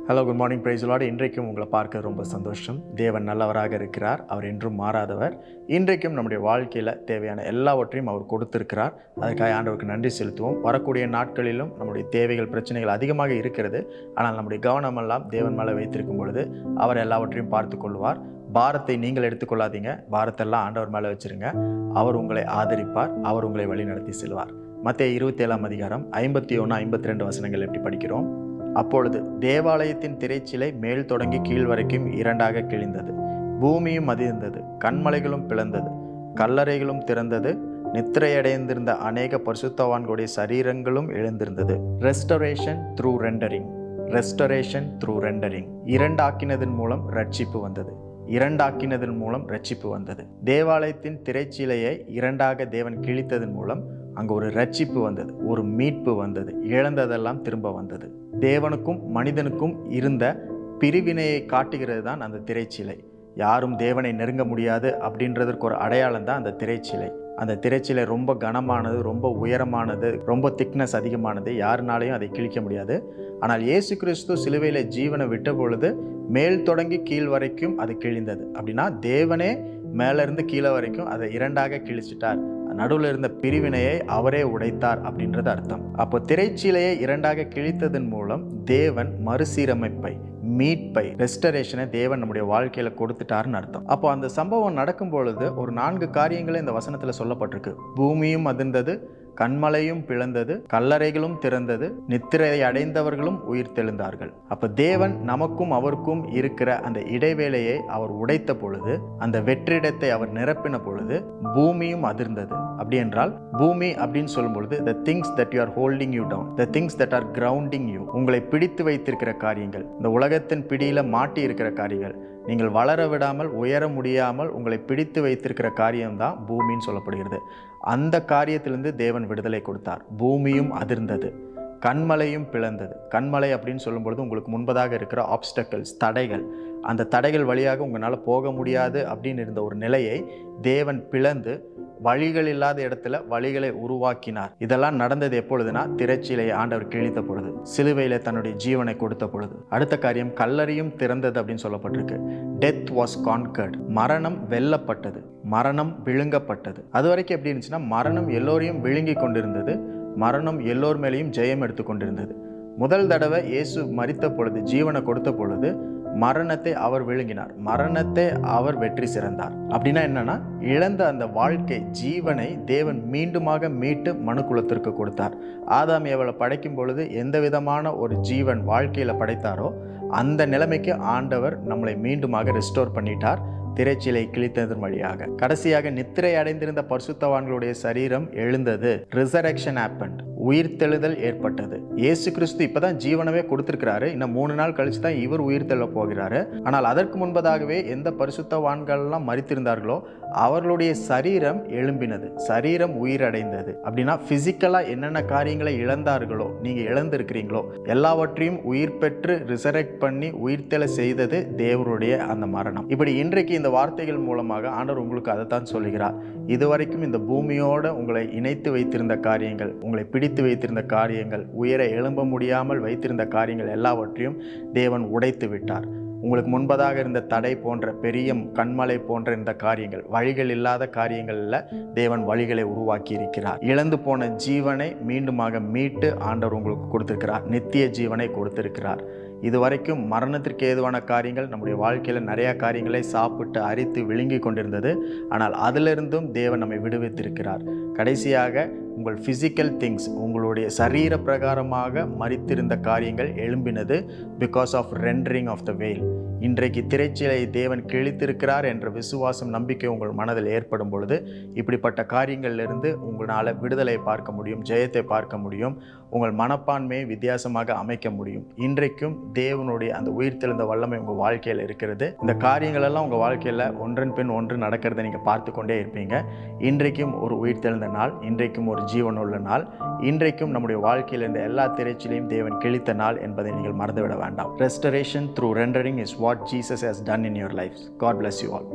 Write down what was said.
Hello, good morning, praise the Lord. இன்றைக்கும் உங்களை பார்க்க ரொம்ப சந்தோஷம். தேவன் நல்லவராக இருக்கிறார். அவர் என்றும் மாறாதவர். இன்றைக்கும் நம்முடைய வாழ்க்கையில் தேவையான எல்லாவற்றையும் அவர் கொடுத்திருக்கிறார். அதற்காக ஆண்டவருக்கு நன்றி செலுத்துவோம். வரக்கூடிய நாட்களிலும் நம்முடைய தேவைகள், பிரச்சனைகள் அதிகமாக இருக்கிறது. ஆனால் நம்முடைய கவனமெல்லாம் தேவன் மேலே வைத்திருக்கும் பொழுது அவர் எல்லாவற்றையும் பார்த்து கொள்வார். பாரத்தை நீங்கள் எடுத்துக்கொள்ளாதீங்க. பாரத்தெல்லாம் ஆண்டவர் மேலே வச்சிருங்க. அவர் உங்களை ஆதரிப்பார். அவர் உங்களை வழிநடத்தி செல்வார். மத்தேயு 27 அதிகாரம் 51, 52 வசனங்கள் எப்படி படிக்கிறோம்? அப்பொழுது தேவாலயத்தின் திரைச்சிலை மேல் தொடங்கி கீழ் வரைக்கும் இரண்டாக கிழிந்தது. பூமியும் அதிர்ந்தது, கன்மலைகளும் பிளந்தது, கல்லறைகளும் திறந்தது, நித்திரையடைந்திருந்த அநேக பரிசுத்தவான்களுடைய சரீரங்களும் எழுந்திருந்தது. Restoration through rendering. Restoration through rendering. இரண்டாக்கினதன் மூலம் ரட்சிப்பு வந்தது. இரண்டாக்கினதன் மூலம் ரட்சிப்பு வந்தது. தேவாலயத்தின் திரைச்சிலையை இரண்டாக தேவன் கிழித்ததன் மூலம் அங்கே ஒரு ரட்சிப்பு வந்தது, ஒரு மீட்பு வந்தது. இழந்ததெல்லாம் திரும்ப வந்தது. தேவனுக்கும் மனிதனுக்கும் இருந்த பிரிவினையை காட்டுகிறது தான் அந்த திரைச்சிலை. யாரும் தேவனை நெருங்க முடியாது அப்படின்றதற்கு ஒரு அடையாளம் தான் அந்த திரைச்சிலை. அந்த திரைச்சிலை ரொம்ப கனமானது, ரொம்ப உயரமானது, ரொம்ப திக்னஸ் அதிகமானது. யாருனாலையும் அதை கிழிக்க முடியாது. ஆனால் இயேசு கிறிஸ்து சிலுவையில் ஜீவனை விட்ட பொழுது மேல் தொடங்கி கீழ் வரைக்கும் அது கிழிந்தது. அப்படின்னா தேவனே மேலேருந்து கீழே வரைக்கும் அதை இரண்டாக கிழிச்சிட்டார். நடுவில் இருந்த பிரிவினையை அவரே உடைத்தார் அப்படின்றது அர்த்தம். அப்போ திரைச்சீலையை இரண்டாக கிழித்ததன் மூலம் தேவன் மறுசீரமைப்பை, மீட்பை, ரெஸ்டரேஷனை தேவன் நம்முடைய வாழ்க்கையில கொடுத்துட்டாருன்னு அர்த்தம். அப்போ அந்த சம்பவம் நடக்கும் பொழுது ஒரு 4 காரியங்களை இந்த வசனத்துல சொல்லப்பட்டிருக்கு. பூமியும் அதிர்ந்தது, கன்மலையும் பிளந்தது, கல்லறைகளும் திறந்தது, நித்திரை அடைந்தவர்களும் உயிர் தெழுந்தார்கள். அப்ப தேவன் நமக்கும் அவருக்கும் இருக்கிற அந்த இடைவேளையை அவர் உடைத்த பொழுது, அந்த வெற்றிடத்தை அவர் நிரப்பின பொழுது பூமியும் அதிர்ந்தது. அப்படி என்றால் பூமி அப்படின்னு சொல்லும் பொழுது the things that you are holding you down, the things that are grounding you, உங்களை பிடித்து வைத்திருக்கிற காரியங்கள், இந்த உலகத்தின் பிடியில மாட்டி இருக்கிற காரியங்கள், நீங்கள் வளர விடாமல் உயர முடியாமல் உங்களை பிடித்து வைத்திருக்கிற காரியம்தான் பூமின்னு சொல்லப்படுகிறது. அந்த காரியத்திலிருந்து தேவன் விடுதலை கொடுத்தார். பூமியும் அதிர்ந்தது, கன்மலையும் பிளந்தது. கன்மலை அப்படின்னு சொல்லும் பொழுது உங்களுக்கு முன்பதாக இருக்கிற ஆப்ஸ்டக்கிள்ஸ், தடைகள், அந்த தடைகள் வழியாக உங்களால் போக முடியாது அப்படின்னு இருந்த ஒரு நிலையை தேவன் பிளந்து வழிகள் இல்லாத இடத்துல வழிகளை உருவாக்கினார். இதெல்லாம் நடந்தது எப்பொழுதுனா திரைச்சீலையை ஆண்டவர் கிழித்த பொழுது, சிலுவையில தன்னுடைய ஜீவனை கொடுத்த பொழுது. அடுத்த காரியம் கல்லறையும் திறந்தது அப்படின்னு சொல்லப்பட்டிருக்கு. Death was conquered. மரணம் வெல்லப்பட்டது, மரணம் விழுங்கப்பட்டது. அது வரைக்கும் எப்படி இருந்துச்சுன்னா மரணம் எல்லோரையும் விழுங்கி கொண்டிருந்தது, மரணம் எல்லோர் மேலேயும் ஜெயம் எடுத்து கொண்டிருந்தது. முதல் தடவை இயேசு மரித்த பொழுது, ஜீவனை கொடுத்த பொழுது மரணத்தை அவர் விழுங்கினார், மரணத்தை அவர் வெற்றி சிறந்தார். அப்படின்னா என்னன்னா, இழந்த அந்த வாழ்க்கை ஜீவனை தேவன் மீண்டுமாக மீட்டு மனுக்குலத்திற்கு கொடுத்தார். ஆதாம் ஏவலை படைக்கும் பொழுது எந்த விதமான ஒரு ஜீவன் வாழ்க்கையில படைத்தாரோ அந்த நிலைமைக்கு ஆண்டவர் நம்மளை மீண்டுமாக ரெஸ்டோர் பண்ணிட்டார் திரைச்சீலை கிழித்ததன் வழியாக. கடைசியாக நித்திரை அடைந்திருந்த பரிசுத்தவான்களுடைய சரீரம் எழுந்தது. Resurrection happened. உயிர்த்தெழுதல் ஏற்பட்டது. இயேசு கிறிஸ்து இப்பதான் ஜீவனவே கொடுத்திருக்கிறாரு. இன்னும் 3 நாள் கழிச்சு தான் இவர் உயிர்த்தெழ போகிறாரு. ஆனால் அதற்கு முன்பதாகவே எந்த பரிசுத்தவான்கள்லாம் மரித்திருந்தார்களோ அவர்களுடைய சரீரம் எழும்பினது, சரீரம் உயிரடைந்தது. அப்படின்னா பிசிக்கலா என்னென்ன காரியங்களை இழந்தார்களோ, நீங்க இழந்திருக்கிறீங்களோ எல்லாவற்றையும் உயிர் பெற்று ரிசரெக்ட் பண்ணி உயிர்த்தெழ செய்தது தேவனுடைய அந்த மரணம். இப்படி இன்றைக்கு இந்த வார்த்தைகள் மூலமாக ஆண்டவர் உங்களுக்கு அதைத்தான் சொல்லுகிறார். இதுவரைக்கும் இந்த பூமியோட உங்களை இணைத்து வைத்திருந்த காரியங்கள், உங்களை பிடித்து வைத்திருந்த காரியங்கள், உயர எழும்ப முடியாமல் வைத்திருந்த காரியங்கள் எல்லாவற்றையும் தேவன் உடைத்து விட்டார். உங்களுக்கு முன்பதாக இருந்த தடை போன்ற பெரிய கண்மலை போன்ற இந்த காரியங்கள், வழிகள் இல்லாத காரியங்களில் தேவன் வழிகளை உருவாக்கி இருக்கிறார். இழந்து போன ஜீவனை மீண்டுமாக மீட்டு ஆண்டவர் உங்களுக்கு கொடுத்திருக்கிறார். நித்திய ஜீவனை கொடுத்திருக்கிறார். இதுவரைக்கும் மரணத்திற்கு ஏதுவான காரியங்கள் நம்முடைய வாழ்க்கையில் நிறைய காரியங்களை சாப்பிட்டு அரித்து விழுங்கி கொண்டிருந்தது. ஆனால் அதிலிருந்தும் தேவன் நம்மை விடுவித்திருக்கிறார். கடைசியாக உங்கள் ஃபிசிக்கல் திங்ஸ், உங்களுடைய சரீர பிரகாரமாக மரித்திருந்த காரியங்கள் எழும்பினது because of rendering of the veil. இன்றைக்கு திரைச்சீலை தேவன் கிழித்திருக்கிறார் என்ற விசுவாசம், நம்பிக்கை உங்கள் மனதில் ஏற்படும் பொழுது இப்படிப்பட்ட காரியங்களிலிருந்து உங்களால் விடுதலை பார்க்க முடியும், ஜெயத்தை பார்க்க முடியும், உங்கள் மனப்பான்மையை வித்தியாசமாக அமைக்க முடியும். இன்றைக்கும் தேவனுடைய அந்த உயிர்த்தெழுந்த வல்லமை உங்கள் வாழ்க்கையில் இருக்கிறது. இந்த காரியங்கள் எல்லாம் உங்கள் வாழ்க்கையில் ஒன்றன் பின் ஒன்று நடக்கிறத நீங்கள் பார்த்து கொண்டே இருப்பீங்க. இன்றைக்கும் ஒரு உயிர்த்தெழுந்த நாள், இன்றைக்கும் ஒரு ஜீவனுள்ள நாள், இன்றைக்கும் நம்முடைய வாழ்க்கையில் இருந்த எல்லா திரைச்சிலையும் தேவன் கிழித்த நாள் என்பதை நீங்கள் மறந்துவிட வேண்டாம். Restoration through rendering is what Jesus has done in your life. God bless you all.